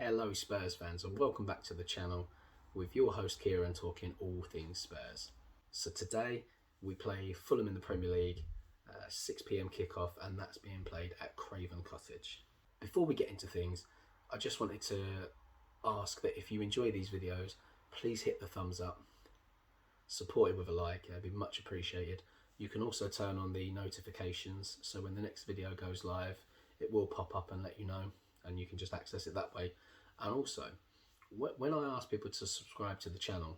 Hello Spurs fans and welcome back to the channel with your host Kieran talking all things Spurs. So today we play Fulham in the Premier League, 6 PM kickoff, and that's being played at Craven Cottage. Before we get into things, I just wanted to ask that if you enjoy these videos, please hit the thumbs up, support it with a like, it'd be much appreciated. You can also turn on the notifications so when the next video goes live it will pop up and let you know, and you can just access it that way. And also, when I ask people to subscribe to the channel,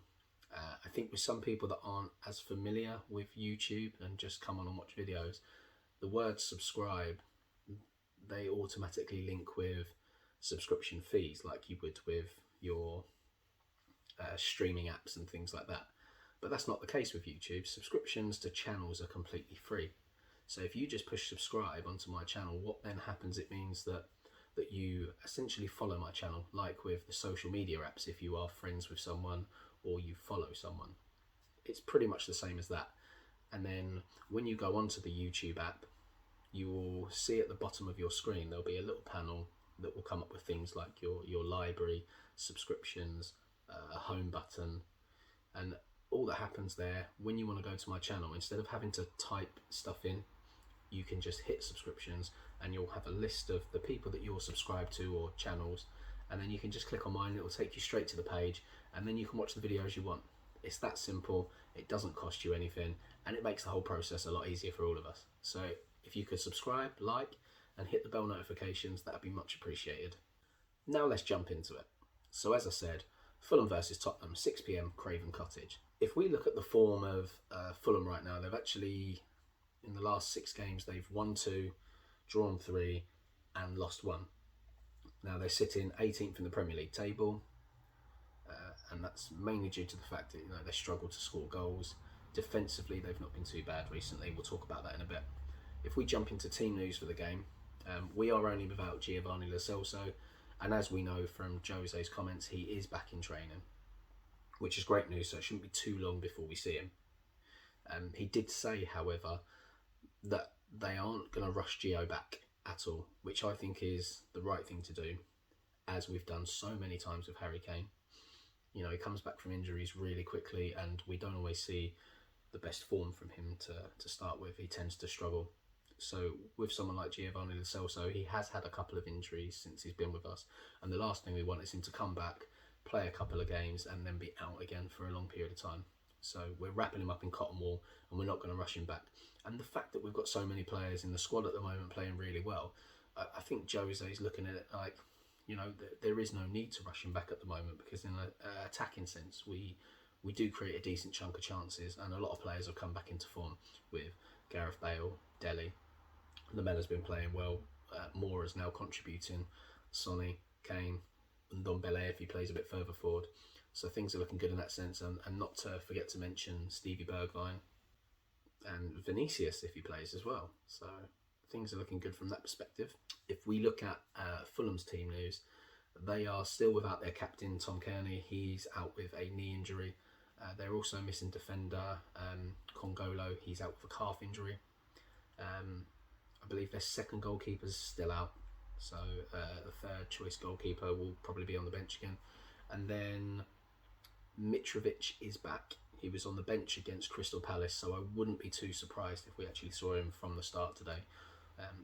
I think with some people that aren't as familiar with YouTube and just come on and watch videos, the word subscribe, they automatically link with subscription fees like you would with your streaming apps and things like that. But that's not the case with YouTube. Subscriptions to channels are completely free. So if you just push subscribe onto my channel, what then happens, it means that you essentially follow my channel, like with the social media apps. If you are friends with someone or you follow someone, it's pretty much the same as that. And then when you go onto the YouTube app, you will see at the bottom of your screen there'll be a little panel that will come up with things like your library, subscriptions, a home button, and all that happens there when you want to go to my channel, instead of having to type stuff in, you can just hit subscriptions and you'll have a list of the people that you're subscribed to or channels, and then you can just click on mine. It will take you straight to the page and then you can watch the videos you want. It's that simple. It doesn't cost you anything and it makes the whole process a lot easier for all of us. So if you could subscribe, like and hit the bell notifications, that'd be much appreciated. Now let's jump into it. So as I said, Fulham versus Tottenham, 6 PM Craven Cottage. If we look at the form of Fulham right now, they've actually, in the last 6 games, they've won 2, drawn 3 and lost 1. Now they're sitting 18th in the Premier League table, and that's mainly due to the fact that they struggle to score goals. Defensively, they've not been too bad recently. We'll talk about that in a bit. If we jump into team news for the game, we are only without Giovanni Lo Celso, and as we know from Jose's comments, he is back in training, which is great news, so it shouldn't be too long before we see him. He did say, however, that they aren't going to rush Gio back at all, which I think is the right thing to do, as we've done so many times with Harry Kane. He comes back from injuries really quickly and we don't always see the best form from him to start with. He tends to struggle. So with someone like Giovanni Lo Celso, he has had a couple of injuries since he's been with us, and the last thing we want is him to come back, play a couple of games and then be out again for a long period of time. So we're wrapping him up in cotton wool and we're not going to rush him back. And the fact that we've got so many players in the squad at the moment playing really well, I think Jose is looking at it like, there is no need to rush him back at the moment, because in an attacking sense, we do create a decent chunk of chances, and a lot of players have come back into form with Gareth Bale, Dele. Lamella's been playing well. Moore is now contributing. Sonny, Kane, N'dombele if he plays a bit further forward. So things are looking good in that sense, and not to forget to mention Stevie Bergwijn and Vinicius if he plays as well. So things are looking good from that perspective. If we look at Fulham's team news, they are still without their captain Tom Kearney. He's out with a knee injury. They're also missing defender Congolo. He's out with a calf injury. I believe their second goalkeeper's still out. So the third choice goalkeeper will probably be on the bench again. And then Mitrovic is back. He was on the bench against Crystal Palace, so I wouldn't be too surprised if we actually saw him from the start today,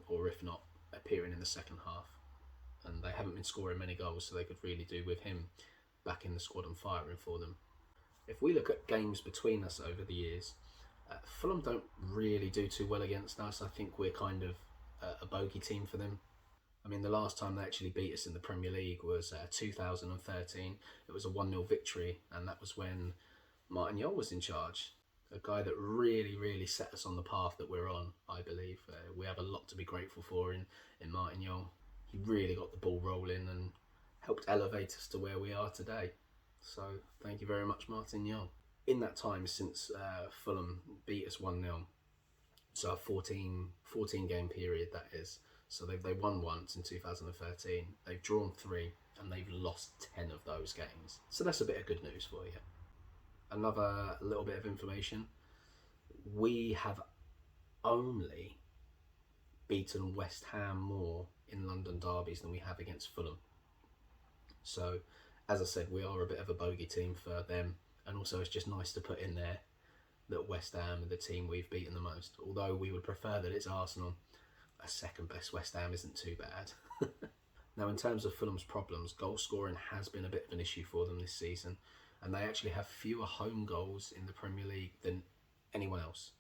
or if not, appearing in the second half. And they haven't been scoring many goals, so they could really do with him back in the squad and firing for them. If we look at games between us over the years, Fulham don't really do too well against us. I think we're kind of a bogey team for them. I mean, the last time they actually beat us in the Premier League was 2013. It was a 1-0 victory, and that was when Mourinho was in charge. A guy that really set us on the path that we're on, I believe. We have a lot to be grateful for in Mourinho. He really got the ball rolling and helped elevate us to where we are today. So thank you very much, Mourinho. In that time since Fulham beat us 1-0, so a 14 game period that is. So they won once in 2013, they've drawn 3 and they've lost 10 of those games. So that's a bit of good news for you. Another little bit of information, we have only beaten West Ham more in London derbies than we have against Fulham. So, as I said, we are a bit of a bogey team for them, and also it's just nice to put in there that West Ham are the team we've beaten the most. Although we would prefer that it's Arsenal, a second best West Ham isn't too bad. Now, in terms of Fulham's problems, goal scoring has been a bit of an issue for them this season, and they actually have fewer home goals in the Premier League than anyone else.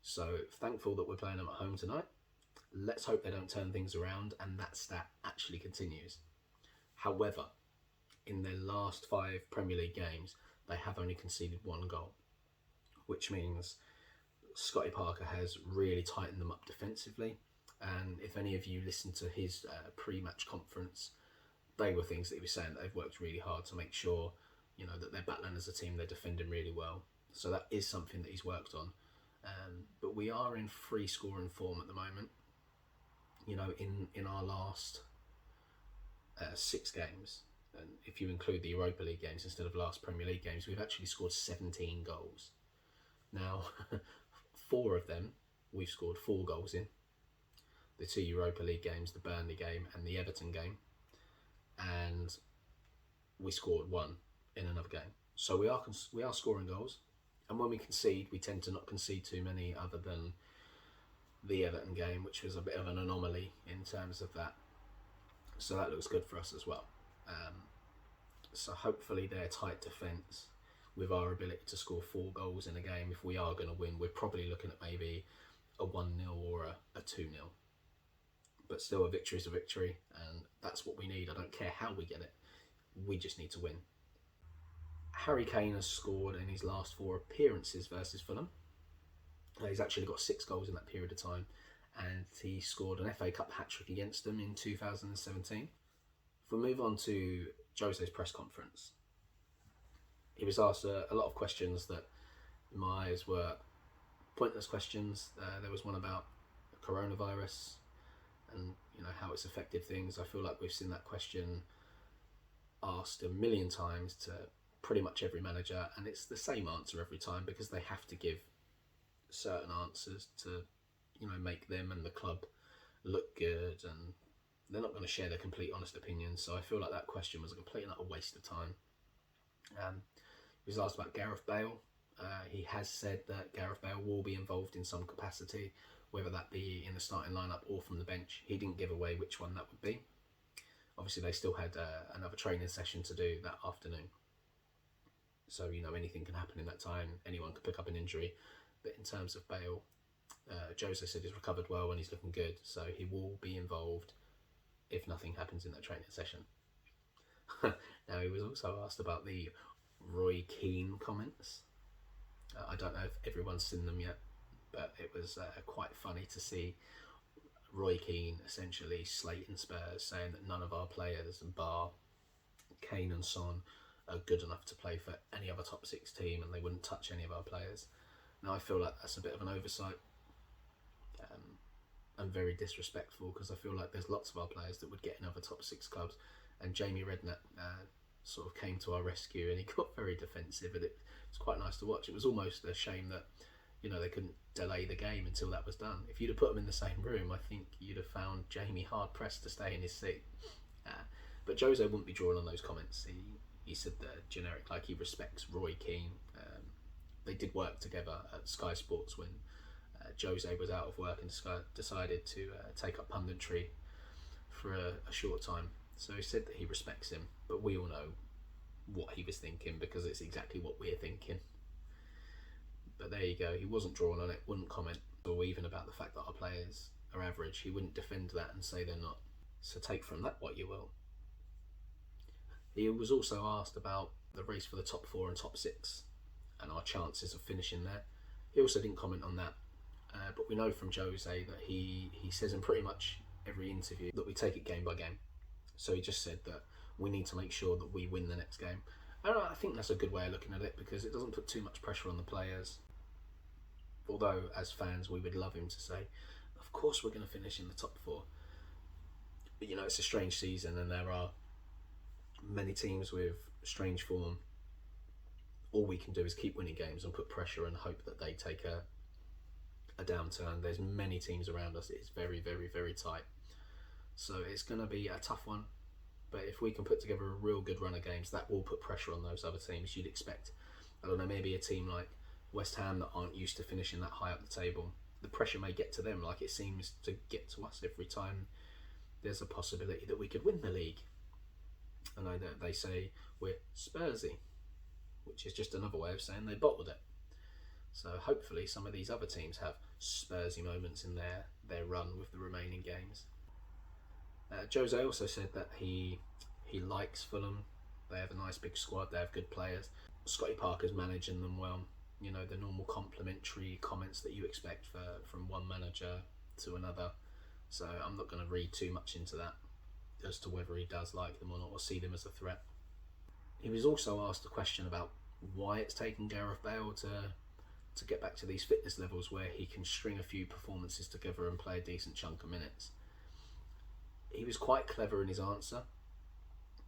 So, thankful that we're playing them at home tonight. Let's hope they don't turn things around and that stat actually continues. However, in their last 5 Premier League games, they have only conceded 1 goal, which means Scotty Parker has really tightened them up defensively. And if any of you listened to his pre-match conference, they were things that he was saying that they've worked really hard to make sure, that they're battling as a team, they're defending really well. So that is something that he's worked on. But we are in free scoring form at the moment. In our last 6 games, and if you include the Europa League games instead of last Premier League games, we've actually scored 17 goals. Now, 4 of them we've scored 4 goals in. The 2 Europa League games, the Burnley game and the Everton game, and we scored 1 in another game. So we are scoring goals, and when we concede, we tend to not concede too many, other than the Everton game, which was a bit of an anomaly in terms of that. So that looks good for us as well. So hopefully their tight defence, with our ability to score 4 goals in a game, if we are going to win, we're probably looking at maybe a 1-0 or a 2-0. But still, a victory is a victory, and that's what we need. I don't care how we get it. We just need to win. Harry Kane has scored in his last 4 appearances versus Fulham. He's actually got 6 goals in that period of time, and he scored an FA Cup hat-trick against them in 2017. If we move on to Jose's press conference, he was asked a lot of questions that in my eyes were pointless questions. There was one about coronavirus and how it's affected things. I feel like we've seen that question asked a million times to pretty much every manager, and it's the same answer every time, because they have to give certain answers to make them and the club look good, and they're not going to share their complete honest opinions. So I feel like that question was a complete and utter waste of time. He was asked about Gareth Bale. He has said that Gareth Bale will be involved in some capacity, whether that be in the starting lineup or from the bench. He didn't give away which one that would be. Obviously, they still had another training session to do that afternoon. So, anything can happen in that time. Anyone could pick up an injury. But in terms of Bale, Jose said he's recovered well and he's looking good. So he will be involved if nothing happens in that training session. Now, he was also asked about the Roy Keane comments. I don't know if everyone's seen them yet, but it was quite funny to see Roy Keane essentially slating Spurs, saying that none of our players, bar Kane and Son, are good enough to play for any other top 6 team, and they wouldn't touch any of our players. Now, I feel like that's a bit of an oversight and very disrespectful, because I feel like there's lots of our players that would get in other top 6 clubs, and Jamie Redknapp sort of came to our rescue, and he got very defensive, and it was quite nice to watch. It was almost a shame that they couldn't delay the game until that was done. If you'd have put them in the same room, I think you'd have found Jamie hard pressed to stay in his seat. But Jose wouldn't be drawing on those comments. He said that generic, like he respects Roy Keane. They did work together at Sky Sports when Jose was out of work and decided to take up punditry for a short time. So he said that he respects him, but we all know what he was thinking, because it's exactly what we're thinking. But there you go, he wasn't drawn on it, wouldn't comment, or even about the fact that our players are average. He wouldn't defend that and say they're not. So take from that what you will. He was also asked about the race for the top 4 and top 6 and our chances of finishing there. He also didn't comment on that, but we know from Jose that he says in pretty much every interview that we take it game by game. So he just said that we need to make sure that we win the next game. And I think that's a good way of looking at it, because it doesn't put too much pressure on the players. Although, as fans, we would love him to say, of course we're going to finish in the top 4. But it's a strange season, and there are many teams with strange form. All we can do is keep winning games and put pressure and hope that they take a downturn. There's many teams around us. It's very, very, very tight. So it's going to be a tough one. But if we can put together a real good run of games, that will put pressure on those other teams. You'd expect, I don't know, maybe a team like West Ham that aren't used to finishing that high up the table. The pressure may get to them like it seems to get to us every time there's a possibility that we could win the league. I know that they say we're Spursy, which is just another way of saying they bottled it. So hopefully some of these other teams have Spursy moments in their run with the remaining games. Jose also said that he likes Fulham. They have a nice big squad. They have good players. Scotty Parker's managing them well. You know, the normal complimentary comments that you expect from one manager to another. So I'm not going to read too much into that as to whether he does like them or not, or see them as a threat. He was also asked a question about why it's taken Gareth Bale to get back to these fitness levels where he can string a few performances together and play a decent chunk of minutes. He was quite clever in his answer.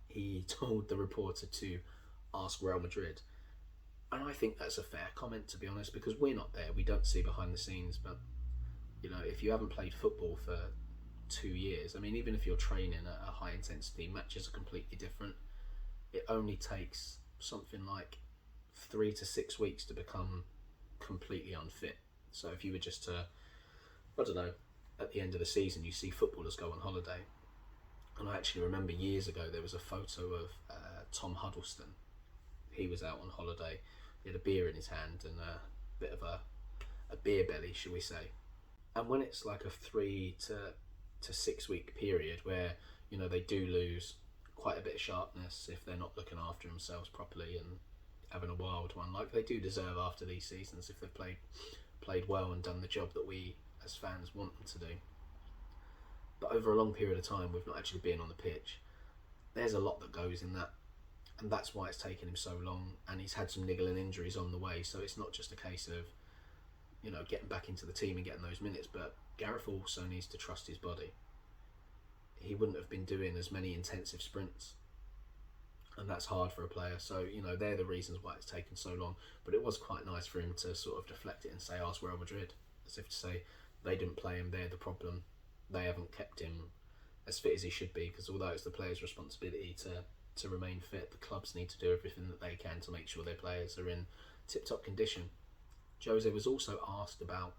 He told the reporter to ask Real Madrid. And I think that's a fair comment, to be honest, because we're not there. We don't see behind the scenes. But, you know, if you haven't played football for 2 years, I mean, even if you're training at a high intensity, matches are completely different. It only takes something like 3 to 6 weeks to become completely unfit. So if you were just to, I don't know, at the end of the season, you see footballers go on holiday. And I actually remember years ago there was a photo of Tom Huddleston. He was out on holiday. He had a beer in his hand and a bit of a beer belly, shall we say. And when it's like a 3 to 6 week period where, you know, they do lose quite a bit of sharpness if they're not looking after themselves properly and having a wild one, like they do deserve after these seasons if they've played well and done the job that we as fans want them to do. But over a long period of time, we've not actually been on the pitch. There's a lot that goes in that, and that's why it's taken him so long. And he's had some niggling injuries on the way, so it's not just a case of, you know, getting back into the team and getting those minutes. But Gareth also needs to trust his body. He wouldn't have been doing as many intensive sprints, and that's hard for a player. So, you know, they're the reasons why it's taken so long. But it was quite nice for him to sort of deflect it and say, ask Real Madrid, as if to say they didn't play him, they're the problem. They haven't kept him as fit as he should be, because although it's the players' responsibility to remain fit, the clubs need to do everything that they can to make sure their players are in tip-top condition. Jose was also asked about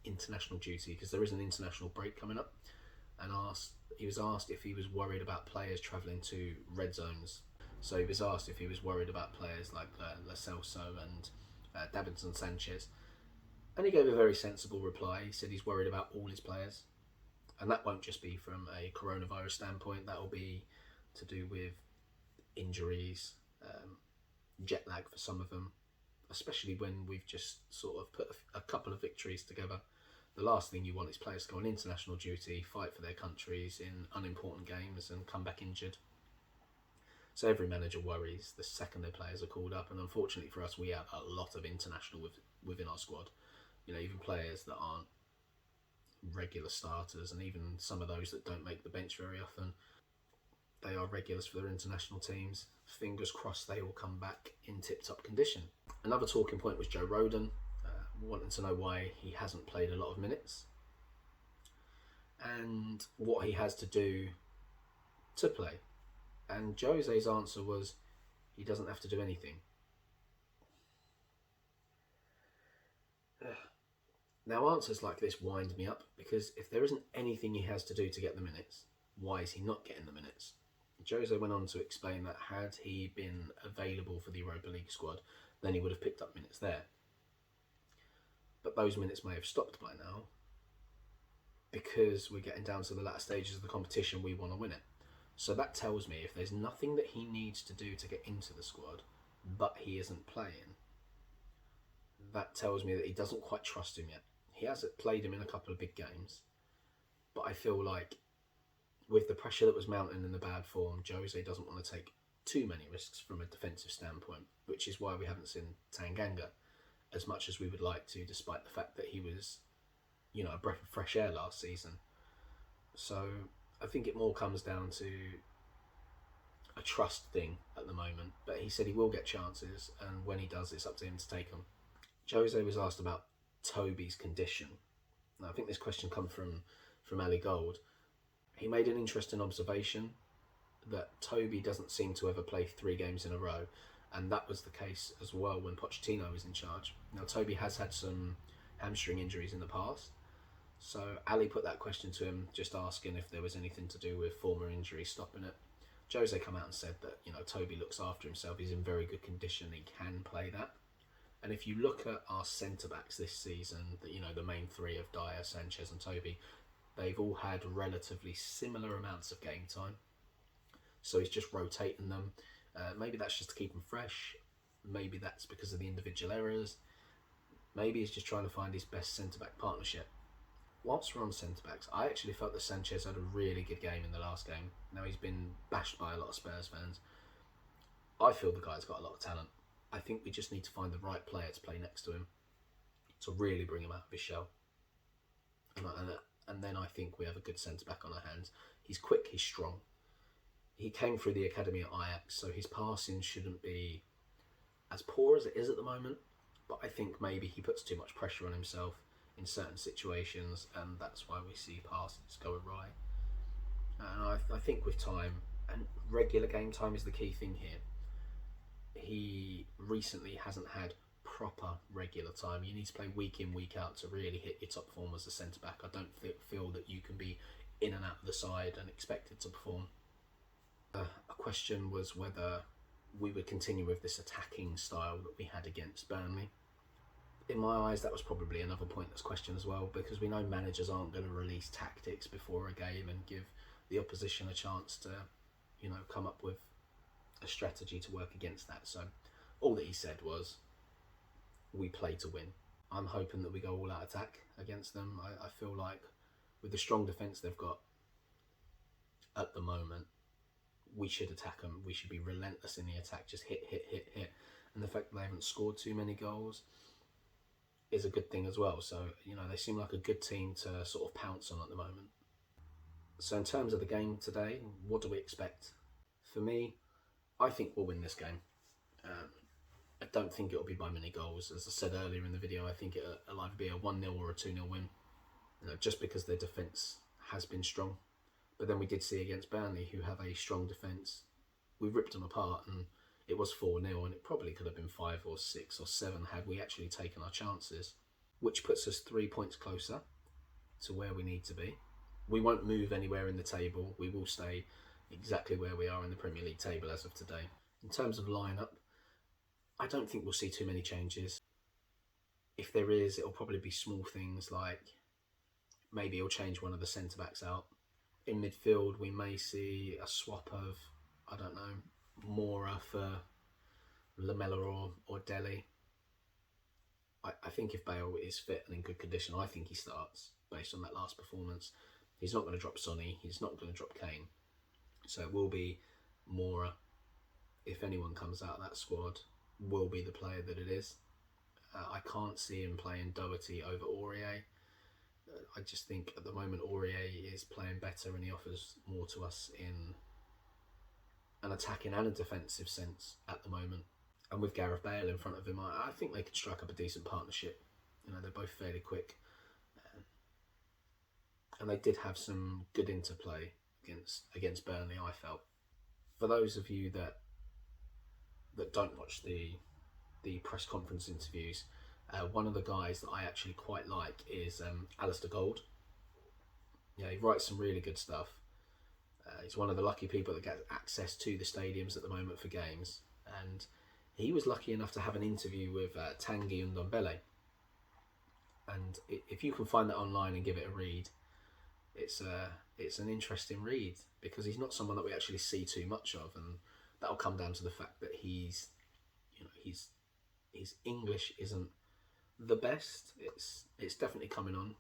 international duty, because there is an international break coming up, and he was asked if he was worried about players travelling to red zones. So he was asked if he was worried about players like Lo Celso and Davidson, Sanchez, and he gave a very sensible reply. He said he's worried about all his players. And that won't just be from a coronavirus standpoint, that will be to do with injuries, jet lag for some of them, especially when we've just sort of put a couple of victories together. The last thing you want is players to go on international duty, fight for their countries in unimportant games and come back injured. So every manager worries the second their players are called up, and unfortunately for us, we have a lot of international within our squad. You know, even players that aren't regular starters, and even some of those that don't make the bench very often, they are regulars for their international teams. Fingers crossed they will come back in tip-top condition. Another talking point was Joe Rodon, wanting to know why he hasn't played a lot of minutes and what he has to do to play. And Jose's answer was he doesn't have to do anything. Now, answers like this wind me up, because if there isn't anything he has to do to get the minutes, why is he not getting the minutes? Jose went on to explain that had he been available for the Europa League squad, then he would have picked up minutes there. But those minutes may have stopped by now, because we're getting down to the latter stages of the competition, we want to win it. So that tells me if there's nothing that he needs to do to get into the squad, but he isn't playing, that tells me that he doesn't quite trust him yet. He hasn't played him in a couple of big games, but I feel like with the pressure that was mounting in the bad form, Jose doesn't want to take too many risks from a defensive standpoint, which is why we haven't seen Tanganga as much as we would like to, despite the fact that he was, you know, a breath of fresh air last season. So I think it more comes down to a trust thing at the moment, but he said he will get chances, and when he does, it's up to him to take them. Jose was asked about Toby's condition. Now, I think this question comes from Alderweireld Gold. He made an interesting observation that Toby doesn't seem to ever play 3 games in a row, and that was the case as well when Pochettino was in charge. Now, Toby has had some hamstring injuries in the past, so Ali put that question to him, just asking if there was anything to do with former injuries stopping it. Jose come out and said that, Toby looks after himself, he's in very good condition, he can play that. And if you look at our centre-backs this season, the main 3 of Dier, Sanchez and Toby, they've all had relatively similar amounts of game time. So he's just rotating them. Maybe that's just to keep them fresh. Maybe that's because of the individual errors. Maybe he's just trying to find his best centre-back partnership. Whilst we're on centre-backs, I actually felt that Sanchez had a really good game in the last game. Now, he's been bashed by a lot of Spurs fans. I feel the guy's got a lot of talent. I think we just need to find the right player to play next to him to really bring him out of his shell. And then I think we have a good centre-back on our hands. He's quick, he's strong. He came through the academy at Ajax, so his passing shouldn't be as poor as it is at the moment. But I think maybe he puts too much pressure on himself in certain situations, and that's why we see passes go awry. And I think with time, and regular game time is the key thing here. He recently hasn't had proper regular time. You need to play week in, week out to really hit your top form as a centre-back. I don't feel that you can be in and out of the side and expected to perform. A question was whether we would continue with this attacking style that we had against Burnley. In my eyes, that was probably another pointless question as well, because we know managers aren't going to release tactics before a game and give the opposition a chance to, come up with a strategy to work against that. So all that he said was, we play to win. I'm hoping that we go all out attack against them. I feel like with the strong defence they've got at the moment, we should attack them. We should be relentless in the attack, just hit. And the fact that they haven't scored too many goals is a good thing as well. So, they seem like a good team to sort of pounce on at the moment. So in terms of the game today, what do we expect? For me, I think we'll win this game. I don't think it'll be by many goals. As I said earlier in the video, I think it'll either be a 1-0 or a 2-0 win, just because their defence has been strong. But then we did see against Burnley, who have a strong defence, we ripped them apart, and it was 4-0, and it probably could have been 5 or 6 or 7 had we actually taken our chances, which puts us 3 points closer to where we need to be. We won't move anywhere in the table. We will stay exactly where we are in the Premier League table as of today. In terms of lineup, I don't think we'll see too many changes. If there is, it'll probably be small things like maybe he'll change one of the centre-backs out. In midfield, we may see a swap of, Mora for Lamela or Dele. I think if Bale is fit and in good condition, I think he starts based on that last performance. He's not going to drop Sonny, he's not going to drop Kane. So it will be Mora, if anyone comes out of that squad, will be the player that it is. I can't see him playing Doherty over Aurier. I just think at the moment Aurier is playing better and he offers more to us in an attacking and a defensive sense at the moment. And with Gareth Bale in front of him, I think they could strike up a decent partnership. They're both fairly quick. And they did have some good interplay against Burnley, I felt. For those of you that don't watch the press conference interviews, one of the guys that I actually quite like is Alasdair Gold. Yeah, he writes some really good stuff. He's one of the lucky people that get access to the stadiums at the moment for games, and he was lucky enough to have an interview with Tanguy N'dombele. And if you can find that online and give it a read, it's an interesting read, because he's not someone that we actually see too much of, and that'll come down to the fact that his English isn't the best. It's definitely coming on.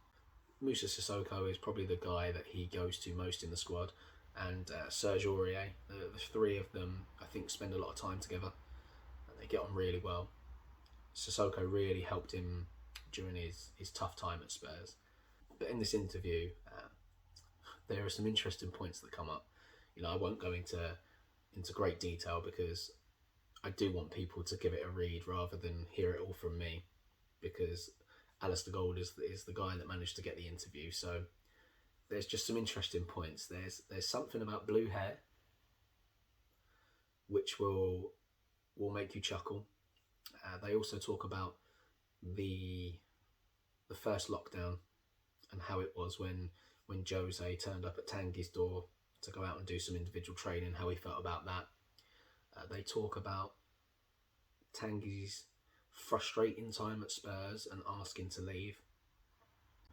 Moussa Sissoko is probably the guy that he goes to most in the squad, and Serge Aurier. The three of them, I think, spend a lot of time together, and they get on really well. Sissoko really helped him during his tough time at Spurs. But in this interview, there are some interesting points that come up. I won't go into great detail because I do want people to give it a read rather than hear it all from me, because Alasdair Gold is the guy that managed to get the interview. So there's just some interesting points. There's something about blue hair which will make you chuckle. They also talk about the first lockdown and how it was when Jose turned up at Tanguy's door to go out and do some individual training, how he felt about that. They talk about Tanguy's frustrating time at Spurs and asking to leave.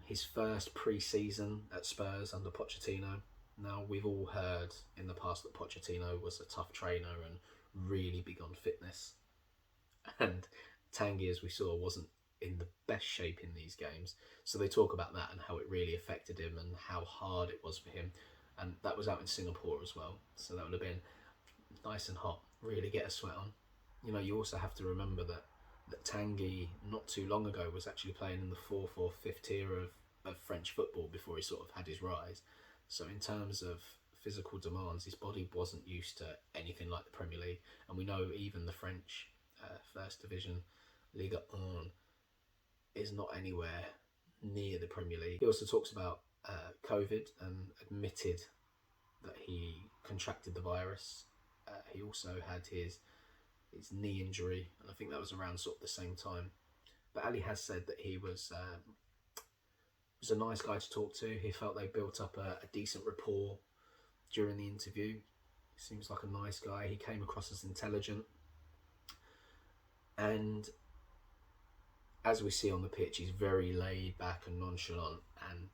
His first pre-season at Spurs under Pochettino. Now, we've all heard in the past that Pochettino was a tough trainer and really big on fitness. And Tanguy, as we saw, wasn't in the best shape in these games. So they talk about that and how it really affected him and how hard it was for him. And that was out in Singapore as well. So that would have been nice and hot, really get a sweat on. You know, you also have to remember that Tanguy, not too long ago, was actually playing in the fourth or fifth tier of French football before he sort of had his rise. So in terms of physical demands, his body wasn't used to anything like the Premier League. And we know even the French First Division, Ligue 1, is not anywhere near the Premier League. He also talks about COVID and admitted that he contracted the virus. He also had his knee injury, and I think that was around sort of the same time. But Ali has said that he was a nice guy to talk to. He felt they built up a decent rapport during the interview. He seems like a nice guy. He came across as intelligent. And as we see on the pitch, he's very laid back and nonchalant. And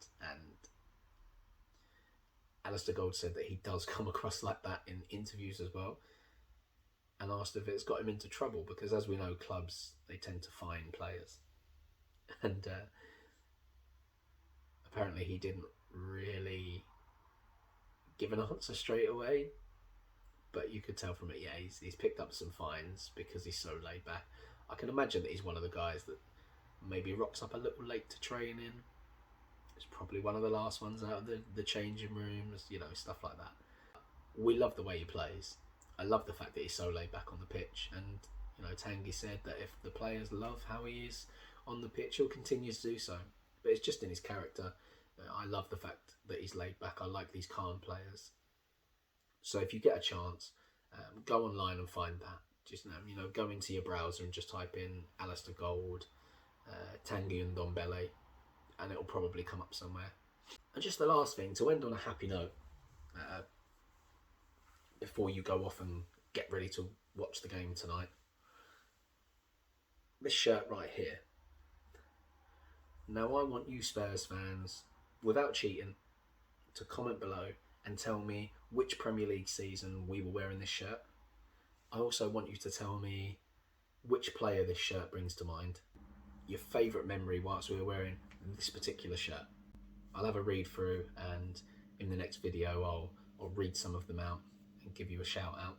Alasdair Gold said that he does come across like that in interviews as well, and asked if it's got him into trouble, because as we know, clubs, they tend to fine players. And apparently he didn't really give an answer straight away, but you could tell from it, yeah, he's picked up some fines because he's so laid back. I can imagine that he's one of the guys that maybe rocks up a little late to training. It's probably one of the last ones out of the changing rooms, you know, stuff like that. We love the way he plays. I love the fact that he's so laid back on the pitch. And, you know, Tanguy said that if the players love how he is on the pitch, he'll continue to do so. But it's just in his character. I love the fact that he's laid back. I like these calm players. So if you get a chance, go online and find that. Just, you know, go into your browser and just type in Alasdair Gold, Tanguy N'dombele, and it'll probably come up somewhere. And just the last thing, to end on a happy note, before you go off and get ready to watch the game tonight, this shirt right here. Now I want you Spurs fans, without cheating, to comment below and tell me which Premier League season we were wearing this shirt. I also want you to tell me which player this shirt brings to mind, your favourite memory whilst we were wearing this particular shirt. I'll have a read through, and in the next video I'll read some of them out and give you a shout out.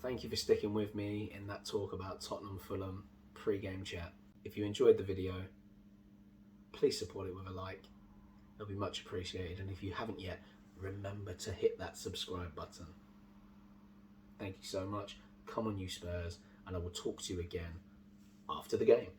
Thank you for sticking with me in that talk about Tottenham Fulham pre-game chat. If you enjoyed the video, please support it with a like. It'll be much appreciated, and if you haven't yet, remember to hit that subscribe button. Thank you so much. Come on, you Spurs, and I will talk to you again after the game.